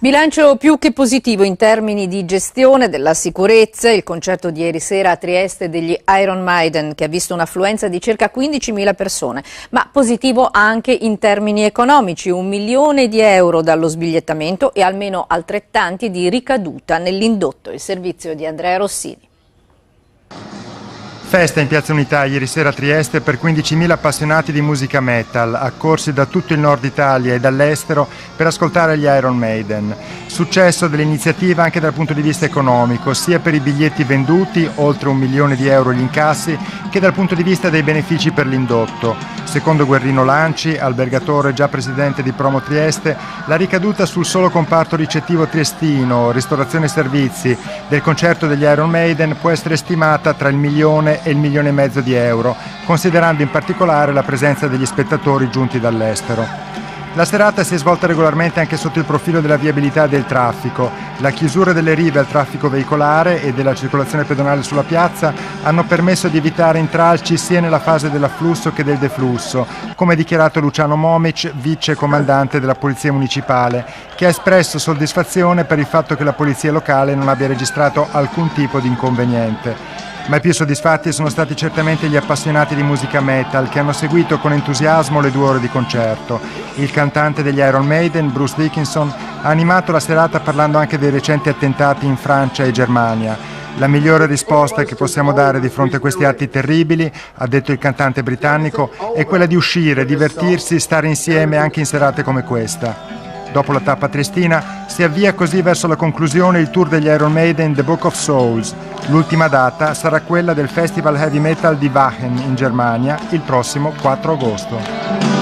Bilancio più che positivo in termini di gestione della sicurezza. Il concerto di ieri sera a Trieste degli Iron Maiden, che ha visto un'affluenza di circa 15.000 persone, ma positivo anche in termini economici, 1 milione di euro dallo sbigliettamento e almeno altrettanti di ricaduta nell'indotto. Il servizio di Andrea Rossini. Festa in Piazza Unità ieri sera a Trieste per 15.000 appassionati di musica metal, accorsi da tutto il nord Italia e dall'estero per ascoltare gli Iron Maiden. Successo dell'iniziativa anche dal punto di vista economico, sia per i biglietti venduti, oltre 1 milione di euro gli incassi, che dal punto di vista dei benefici per l'indotto. Secondo Guerrino Lanci, albergatore già presidente di Promo Trieste, la ricaduta sul solo comparto ricettivo triestino, ristorazione e servizi, del concerto degli Iron Maiden può essere stimata tra il 1 milione e il 1,5 milioni di euro, considerando in particolare la presenza degli spettatori giunti dall'estero. La serata si è svolta regolarmente anche sotto il profilo della viabilità e del traffico. La chiusura delle rive al traffico veicolare e della circolazione pedonale sulla piazza hanno permesso di evitare intralci sia nella fase dell'afflusso che del deflusso, come ha dichiarato Luciano Momic, vice comandante della Polizia Municipale, che ha espresso soddisfazione per il fatto che la Polizia locale non abbia registrato alcun tipo di inconveniente. Ma i più soddisfatti sono stati certamente gli appassionati di musica metal che hanno seguito con entusiasmo le 2 ore di concerto. Il cantante degli Iron Maiden, Bruce Dickinson, ha animato la serata parlando anche dei recenti attentati in Francia e Germania. La migliore risposta che possiamo dare di fronte a questi atti terribili, ha detto il cantante britannico, è quella di uscire, divertirsi, stare insieme anche in serate come questa. Dopo la tappa triestina si avvia così verso la conclusione il tour degli Iron Maiden The Book of Souls. L'ultima data sarà quella del Festival Heavy Metal di Wacken in Germania il prossimo 4 agosto.